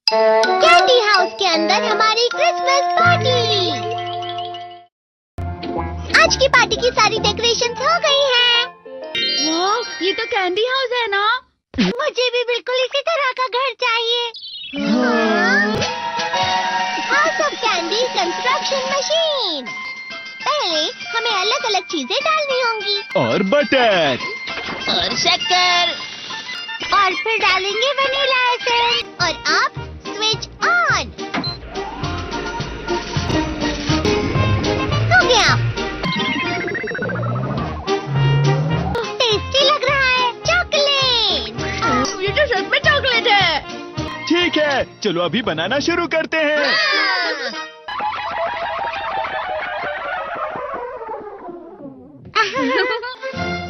Candy house के अंदर हमारी क्रिसमस पार्टी। आज की पार्टी की सारी डेकोरेशंस हो गई हैं। वाह, ये तो कैंडी हाउस है ना? मुझे भी बिल्कुल इसी तरह का घर चाहिए। House of candy construction machine. पहले हमें अलग अलग चीजें डालनी होंगी और बटर और शक्कर, और फिर डालेंगे वनीला एसेंस और आप स्विच ऑन। हो गया। टेस्टी लग रहा है। चॉकलेट। ये तो सच में चॉकलेट है। ठीक है, चलो अभी बनाना शुरू करते हैं।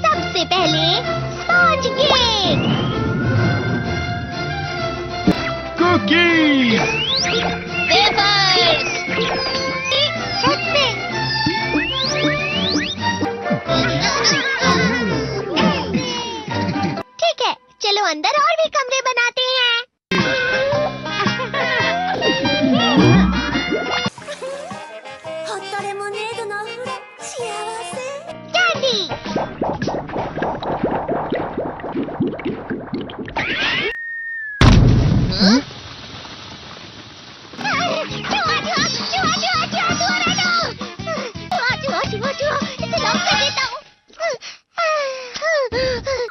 सबसे पहले स्पॉन्ज केक, कुकीज, वेफर्स, छत पे। ठीक है, चलो अंदर और भी कमरे बनाते हैं। कैंडी।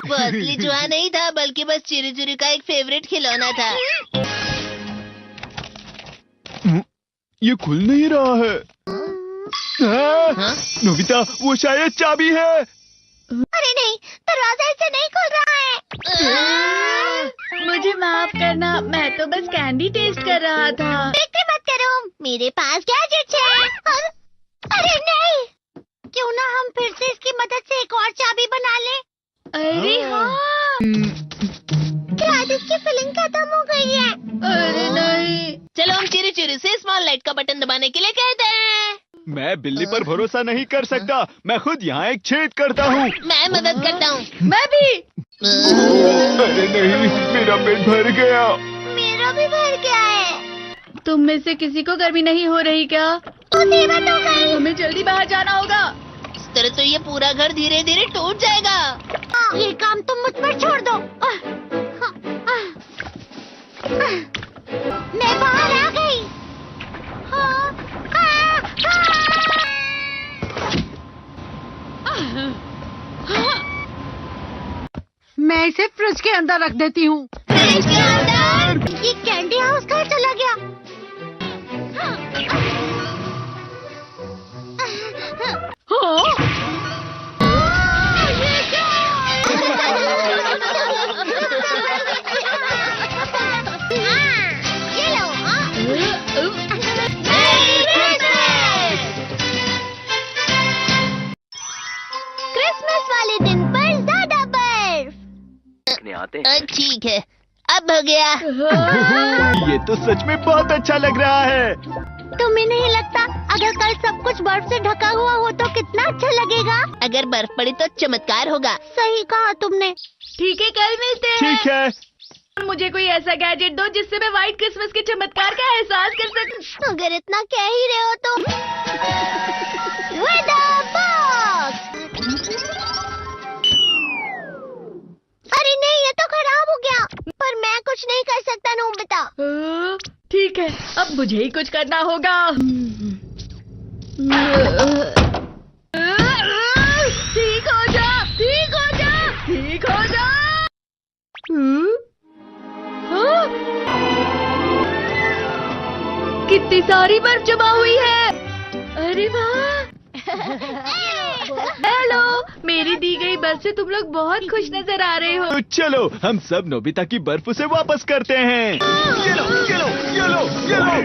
वो असली चूहा नहीं था, बल्कि बस चिरी चिरी का एक फेवरेट खिलौना था। ये खुल नहीं रहा है। नोबिता, वो शायद चाबी है। अरे नहीं, दरवाजा ऐसे नहीं खुल रहा है। मुझे माफ करना, मैं तो बस कैंडी टेस्ट कर रहा था। फिक्र मत करो, मेरे पास गैजेट्स है। अरे नहीं, क्यों ना हम फिर से इसकी मदद से एक और चाबी बना लें। अरे हाँ। शायद इसकी फिलिंग खत्म हो गई है। अरे नहीं। चलो हम चिरी चिरी से स्मॉल लाइट का बटन दबाने के लिए कहते हैं। मैं बिल्ली पर भरोसा नहीं कर सकता। मैं खुद यहाँ एक छेद करता हूँ। मैं मदद करता हूँ। मैं भी। अरे नहीं, मेरा पेट भर गया। मेरा भी भर गया है। तुम में से किसी को गर्मी नहीं हो रही क्या? मुसीबत हो गई। हमें जल्दी बाहर जाना होगा। इस तरह तो ये पूरा घर धीरे धीरे टूट जाएगा। ये काम तुम मुझ पर छोड़ दो। मैं बाहर आ गई। मैं इसे फ्रिज के अंदर रख देती हूँ। फ्रिज के अंदर? ये कैंडी हाउस कहाँ चला गया? ये लो। क्रिसमस वाले दिन पर ज्यादा बर्फ। ठीक है, अब हो गया। ये तो सच में बहुत अच्छा लग रहा है। तुम्हें नहीं लगता अगर कल सब कुछ बर्फ से ढका हुआ हो तो कितना अच्छा लगेगा? अगर बर्फ पड़ी तो चमत्कार होगा। सही कहा तुमने। ठीक है, कल मिलते हैं। ठीक है। मुझे कोई ऐसा गैजेट दो जिससे मैं व्हाइट क्रिसमस के चमत्कार का एहसास कर सकूं। अगर इतना कह ही रहे हो तो वेदर बॉक्स। अरे नहीं, ये तो खराब हो गया। पर मैं कुछ नहीं कर सकता नोबिता। ठीक है, अब मुझे ही कुछ करना होगा। ठीक हो जा, ठीक हो जा, ठीक हो जा। कितनी सारी बर्फ जमा हुई है। अरे वाह। हेलो, मेरी दी गई बर्फ से तुम लोग बहुत खुश नजर आ रहे हो। तो चलो हम सब नोबिता की बर्फ उसे वापस करते हैं। ये लो, ये लो, ये लो, ये लो।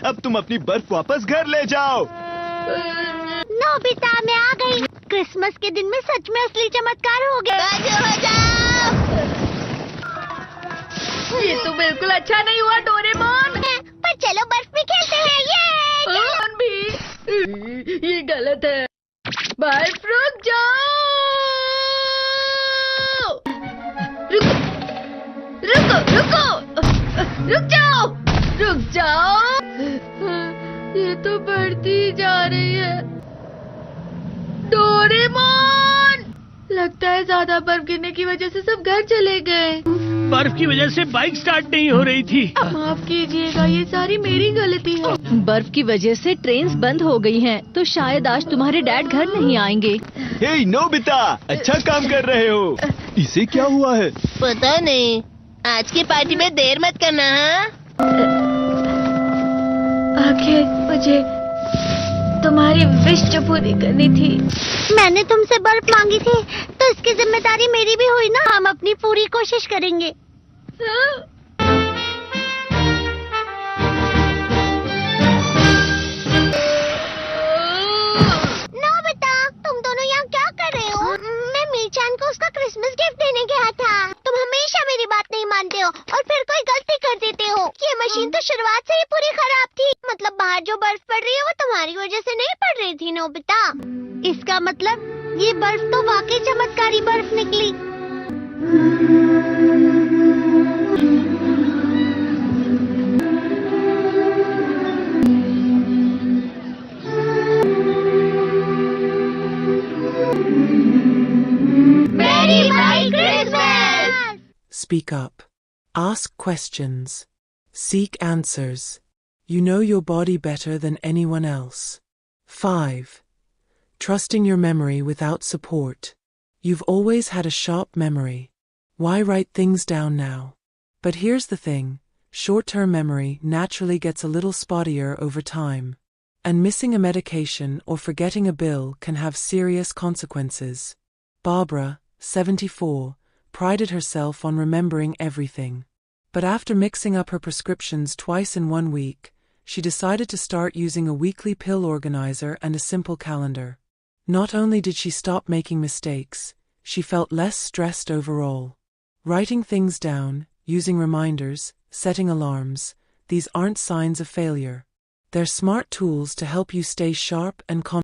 अब तुम अपनी बर्फ वापस घर ले जाओ। नोबिता, मैं आ गई। क्रिसमस के दिन में सच में असली चमत्कार हो गया। बाजू हो जाओ। ये तो बिल्कुल अच्छा नहीं हुआ डोरेमोन। पर चलो बर्फ में खेलते हैं। ये भी ये गलत है। बर्फ रुक जाओ। रुको रुको रुको। रुक जाओ, रुक जाओ। ये तो बढ़ती ही जा रही है। डोरेमोन, लगता है ज्यादा बर्फ गिरने की वजह से सब घर चले गए। बर्फ की वजह से बाइक स्टार्ट नहीं हो रही थी। माफ कीजिएगा, ये सारी मेरी गलती है। बर्फ की वजह से ट्रेन्स बंद हो गई हैं, तो शायद आज तुम्हारे डैड घर नहीं आएंगे। हे नोबिता, अच्छा काम कर रहे हो। इसे क्या हुआ है? पता नहीं। आज की पार्टी में देर मत करना, हाँ? आखिर मुझे तुम्हारी विश जो पूरी करनी थी। मैंने तुमसे बर्फ मांगी थी, तो इसकी जिम्मेदारी मेरी भी हुई ना। हम अपनी पूरी कोशिश करेंगे। नोबिता, तुम दोनों यहाँ क्या कर रहे हो? मैं मीचान को उसका क्रिसमस गिफ्ट देने गया था। तुम हमेशा मेरी बात नहीं मानते हो और फिर कोई गलती कर देते हो। ये मशीन तो शुरुआत से ही पूरी खराब थी। मतलब बाहर जो बर्फ पड़ रही है वो तुम्हारी वजह से नहीं पड़ रही थी नोबिता। इसका मतलब ये बर्फ तो वाकई चमत्कारी बर्फ निकली। मेरी भाई Christmas. Speak up. Ask questions. Seek answers. You know your body better than anyone else. 5. Trusting your memory without support. You've always had a sharp memory. Why write things down now? But here's the thing. Short-term memory naturally gets a little spottier over time. And missing a medication or forgetting a bill can have serious consequences. Barbara, 74, prided herself on remembering everything. But after mixing up her prescriptions twice in 1 week, she decided to start using a weekly pill organizer and a simple calendar. Not only did she stop making mistakes, she felt less stressed overall. Writing things down, using reminders, setting alarms, these aren't signs of failure. They're smart tools to help you stay sharp and